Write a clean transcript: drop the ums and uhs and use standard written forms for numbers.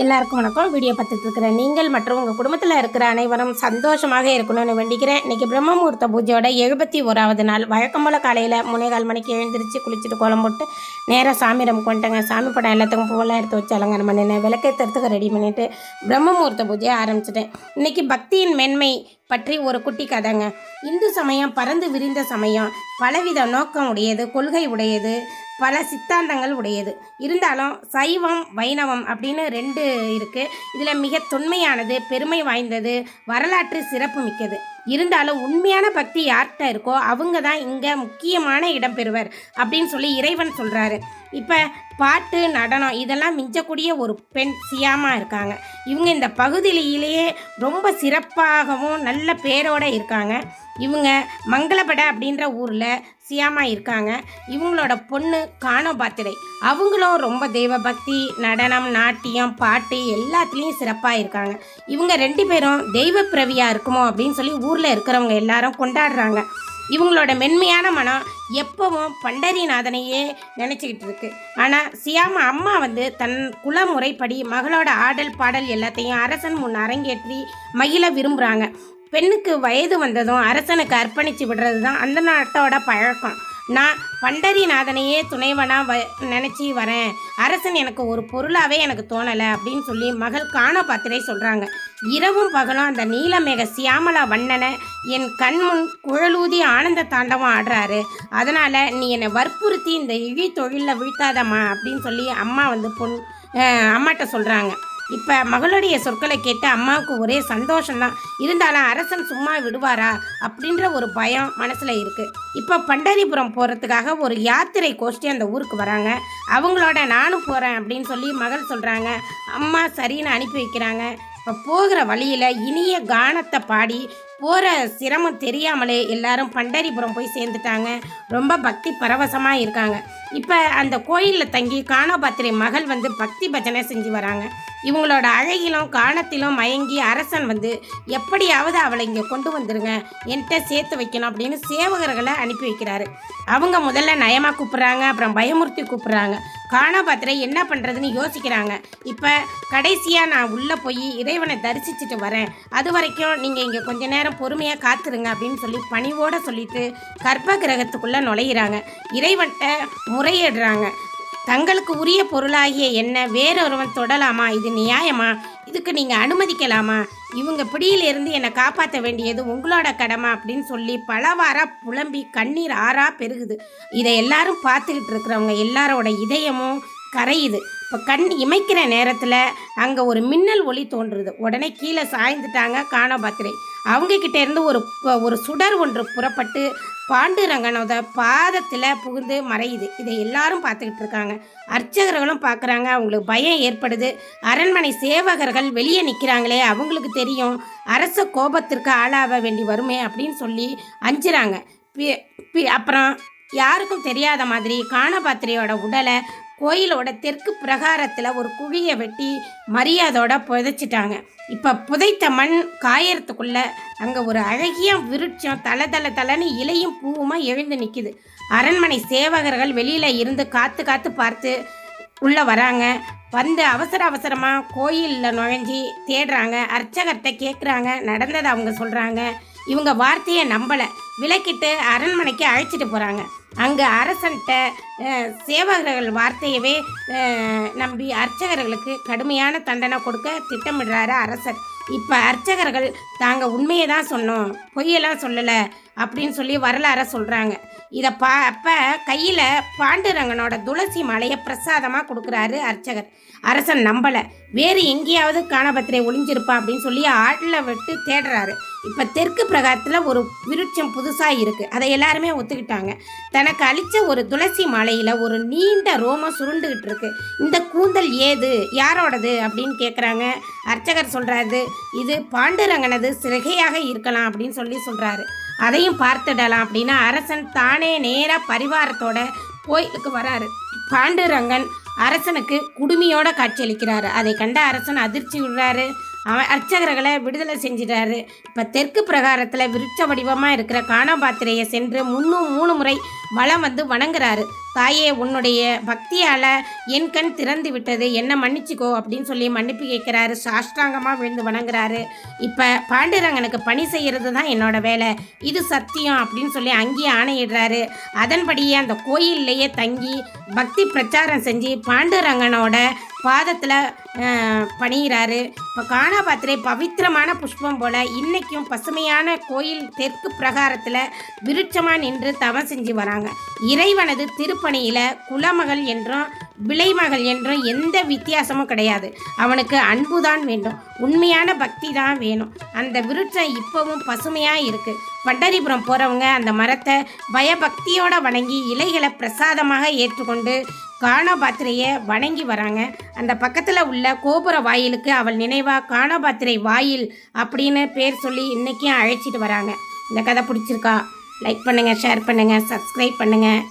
எல்லாருக்கும் வணக்கம். வீடியோ பார்த்துட்டு இருக்கிற நீங்கள் மற்றும் உங்கள் குடும்பத்தில் இருக்கிற அனைவரும் சந்தோஷமாக இருக்கணும்னு வேண்டிக்கிறேன். இன்றைக்கி பிரம்மமுகூர்த்த பூஜையோட 71வது நாள். வழக்கம் போல் காலையில் 3:15 மணிக்கு எழுந்திரிச்சு குளிச்சுட்டு கோலம் போட்டு நேராக சாமி ரம் கொண்டுட்டேங்க. சாமி படம் எல்லாத்துக்கும் பூவெல்லாம் எடுத்து வச்சு அலங்காரம் பண்ணினேன். விளக்கேற்றுறதுக்கு ரெடி பண்ணிவிட்டு பிரம்மமுகூர்த்த பூஜையை ஆரம்பிச்சிட்டேன். இன்றைக்கி பக்தியின் மென்மை பற்றி ஒரு குட்டி கதைங்க. இந்து சமயம் பறந்து விரிந்த சமயம், பலவித நோக்கம் உடையது, கொள்கை உடையது, பல சித்தாந்தங்கள் உடையது. இருந்தாலும் சைவம் வைணவம் அப்படின்னு 2 இருக்குது. இதில் மிக தொன்மையானது, பெருமை வாய்ந்தது, வரலாற்று சிறப்பு மிக்கது. இருந்தாலும் உண்மையான பக்தி யார்கிட்ட இருக்கோ அவங்க தான் இங்கே முக்கியமான இடம் பெறுவர் அப்படின்னு சொல்லி இறைவன் சொல்கிறாரு. இப்போ பாட்டு நடனம் இதெல்லாம் மிஞ்சக்கூடிய ஒரு பெண் சியாமா இருக்காங்க. இவங்க இந்த பகுதியிலேயே ரொம்ப சிறப்பாகவும் நல்ல பேரோடு இருக்காங்க. இவங்க மங்களபட அப்படின்ற ஊரில் சியாமா இருக்காங்க. இவங்களோட பொண்ணு கானோபாத்திரை. அவங்களும் ரொம்ப தெய்வ பக்தி, நடனம், நாட்டியம், பாட்டு எல்லாத்துலேயும் சிறப்பாக இருக்காங்க. இவங்க 2 பேரும் தெய்வ பிறவியாக இருக்குமோ அப்படின்னு சொல்லி ஊரில் இருக்கிறவங்க எல்லாரும் கொண்டாடுறாங்க. இவங்களோட மென்மையான மனம் எப்பவும் பண்டரிநாதனையே நினச்சிக்கிட்டு இருக்கு. ஆனால் சியாமா அம்மா தன் குலமுறைப்படி மகளோட ஆடல் பாடல் எல்லாத்தையும் அரசன் முன் அரங்கேற்றி மகிழ விரும்புகிறாங்க. பெண்ணுக்கு வயது வந்ததும் அரசனுக்கு அர்ப்பணித்து விடுறது தான் அந்த நாட்டோட பழக்கம். நான் பண்டரிநாதனையே துணைவனாக நினச்சி வரேன், அரசன் எனக்கு ஒரு பொருளாகவே எனக்கு தோணலை அப்படின்னு சொல்லி மகள் கானோபாத்திரை சொல்கிறாங்க. இரவும் பகலும் அந்த நீலமேக சியாமலா வண்ணனை என் கண்முன் குழலூதி ஆனந்த தாண்டவம் ஆடுறாரு. அதனால் நீ என்னை வற்புறுத்தி இந்த இழி தொழிலில் வீழ்த்தாதம்மா அப்படின்னு சொல்லி அம்மா அம்மாட்ட சொல்கிறாங்க. இப்போ மகளுடைய சொற்களை கேட்டு அம்மாவுக்கு ஒரே சந்தோஷம்தான். இருந்தாலும் அரசன் சும்மா விடுவாரா அப்படின்ற ஒரு பயம் மனசில் இருக்குது. இப்போ பண்டரிபுரம் போகிறதுக்காக ஒரு யாத்திரை கோஷ்டி அந்த ஊருக்கு வராங்க. அவங்களோட நானும் போகிறேன் அப்படின்னு சொல்லி மகள் சொல்கிறாங்க. அம்மா சரின்னு அனுப்பி வைக்கிறாங்க. இப்போ போகிற வழியில் இனிய கானத்தை பாடி போகிற சிரமம் தெரியாமலே எல்லாரும் பண்டரிபுரம் போய் சேர்ந்துட்டாங்க. ரொம்ப பக்தி பரவசமாக இருக்காங்க. இப்போ அந்த கோயிலில் தங்கி கானோபாத்திரை மகள் பக்தி பஜனை செஞ்சு வராங்க. இவங்களோட அழகிலும் கானத்திலும் மயங்கி அரசன் எப்படியாவது அவளை இங்கே கொண்டு வந்துருங்க, என்கிட்ட சேர்த்து வைக்கணும் அப்படின்னு சேவகர்களை அனுப்பி வைக்கிறாரு. அவங்க முதல்ல நயமாக கூப்பிட்றாங்க, அப்புறம் பயமுறுத்தி கூப்பிட்றாங்க. கானோபாத்திரை என்ன பண்ணுறதுன்னு யோசிக்கிறாங்க. இப்போ கடைசியாக நான் உள்ளே போய் இறைவனை தரிசிச்சுட்டு வரேன், அது வரைக்கும் நீங்கள் இங்கே கொஞ்ச நேரம் பொறுமையாக காத்துருங்க அப்படின்னு சொல்லி பணிவோடு சொல்லிட்டு கர்ப்ப கிரகத்துக்குள்ளே நுழையிறாங்க. இறைவன்கிட்ட முறையிடுறாங்க. தங்களுக்கு உரிய பொருளாகிய என்ன வேறொருவன் தொடலாமா? இது நியாயமா? இதுக்கு நீங்கள் அனுமதிக்கலாமா? இவங்க பிடியிலிருந்து என்னை காப்பாற்ற வேண்டியது உங்களோட கடமை அப்படின்னு சொல்லி பலவாராக புலம்பி கண்ணீர் ஆறா பெருகுது. இதை எல்லாரும் பார்த்துக்கிட்டு இருக்கிறவங்க எல்லாரோட இதயமும் கரையுது. இப்போ கண் இமைக்கிற நேரத்தில் அங்கே ஒரு மின்னல் ஒளி தோன்றுது. உடனே கீழே சாய்ந்துட்டாங்க கானோபாத்திரை. அவங்கக்கிட்ட இருந்து ஒரு சுடர் ஒன்று புறப்பட்டு பாண்டுரங்கனோட பாதத்தில் புகுந்து மறையுது. இதை எல்லாரும் பார்த்துக்கிட்டு இருக்காங்க. அர்ச்சகர்களும் பார்க்குறாங்க. அவங்களுக்கு பயம் ஏற்படுது. அரண்மனை சேவகர்கள் வெளியே நிற்கிறாங்களே, அவங்களுக்கு தெரியும் அரச கோபத்திற்கு ஆளாக வேண்டி வருமே அப்படின்னு சொல்லி அஞ்சுறாங்க. அப்புறம் யாருக்கும் தெரியாத மாதிரி கானோபாத்திரையோட உடலை கோயிலோட தெற்கு பிரகாரத்தில் ஒரு குழியை வெட்டி மரியாதையோட புதைச்சிட்டாங்க. இப்போ புதைத்த மண் காயறதுக்குள்ளே அங்கே ஒரு அழகிய விருட்சம் தலை இலையும் பூவுமா எழுந்து நிற்கிது. அரண்மனை சேவகர்கள் வெளியில் இருந்து காத்து பார்த்து உள்ளே வராங்க. அவசரமாக கோயிலில் நுழைஞ்சி தேடுறாங்க. அர்ச்சகர்கிட்ட கேட்குறாங்க. நடந்ததை அவங்க சொல்கிறாங்க. இவங்க வார்த்தையை நம்பலை. விலக்கிட்டு அரண்மனைக்கு அழைச்சிட்டு போகிறாங்க. அங்கே அரசன்கிட்ட சேவகர்கள் வார்த்தையவே நம்பி அர்ச்சகர்களுக்கு கடுமையான தண்டனை கொடுக்க திட்டமிடுறாரு அரசர். இப்போ அர்ச்சகர்கள் தாங்கள் உண்மையை தான் சொன்னோம், பொய்யெல்லாம் சொல்லலை அப்படின்னு சொல்லி வரலாற சொல்கிறாங்க. இதை அப்போ கையில் பாண்டுரங்கனோட துளசி மாலையை பிரசாதமாக கொடுக்குறாரு அர்ச்சகர். அரசன் நம்பலை. வேறு எங்கேயாவது கானோபாத்திரை ஒளிஞ்சிருப்பா அப்படின்னு சொல்லி ஆட்டில் விட்டு தேடுறாரு. இப்போ தெற்கு பிரகாரத்தில் ஒரு விருட்சம் புதுசாக இருக்குது. அதை எல்லாருமே ஒத்துக்கிட்டாங்க. தனக்கு அளித்த ஒரு துளசி மாலையில் ஒரு நீண்ட ரோமம் சுருண்டுகிட்டு இருக்கு. இந்த கூந்தல் ஏது, யாரோடது அப்படின்னு கேட்குறாங்க. அர்ச்சகர் சொல்கிறாரு, இது பாண்டுரங்கனது சிறகையாக இருக்கலாம் அப்படின்னு சொல்கிறாரு. அதையும் பார்த்துடலாம் அப்படின்னு அரசன் தானே நேராக பரிவாரத்தோட கோயிலுக்கு வராரு. பாண்டுரங்கன் அரசனுக்கு குடுமியோட காட்சியளிக்கிறாரு. அதை கண்ட அரசன் அதிர்ச்சி விடுறாரு. அவன் அர்ச்சகர்களை விடுதலை செஞ்சிட்டாரு. இப்போ தெற்கு பிரகாரத்தில் விருட்ச வடிவமாக இருக்கிற கானபாத்திரையை சென்று 3 முறை வலம் வந்து வணங்குறாரு. தாயே, உன்னுடைய பக்தியால் என் கண் திறந்து விட்டது, என்னை மன்னிச்சிக்கோ அப்படின்னு சொல்லி மன்னிப்பு கேட்குறாரு. சாஷ்டாங்கமாக விழுந்து வணங்குறாரு. இப்போ பாண்டுரங்கனுக்கு பணி செய்கிறது தான் என்னோட வேலை, இது சத்தியம் அப்படின்னு சொல்லி அங்கேயே ஆணையிடுறாரு. அதன்படியே அந்த கோயில்லையே தங்கி பக்தி பிரச்சாரம் செஞ்சு பாண்டுரங்கனோட பாதத்தில் பணிகிறாரு. இப்போ கானபாத்திரை பவித்திரமான புஷ்பம் போல் இன்றைக்கும் பசுமையான கோயில் தெற்கு பிரகாரத்தில் விருட்சமாக நின்று தவம் செஞ்சு வராங்க. இறைவனது திருப்பணியில் குலமகள் என்றும் விளைமகள் என்றும் எந்த வித்தியாசமும் கிடையாது. அவனுக்கு அன்பு தான் வேண்டும், உண்மையான பக்தி தான் வேணும். அந்த விருட்சம் இப்போவும் பசுமையாக இருக்குது. பண்டரிபுரம் போகிறவங்க அந்த மரத்தை பயபக்தியோடு வணங்கி இலைகளை பிரசாதமாக ஏற்றுக்கொண்டு கானபாத்திரையை வணங்கி வராங்க. அந்த பக்கத்தில் உள்ள கோபுர வாயிலுக்கு அவள் நினைவாக கானபாத்திரை வாயில் அப்படின்னு பேர் சொல்லி இன்றைக்கும் அழைச்சிட்டு வராங்க. இந்த கதை பிடிச்சிருக்கா? லைக் பண்ணுங்கள், ஷேர் பண்ணுங்கள், சப்ஸ்கிரைப் பண்ணுங்கள்.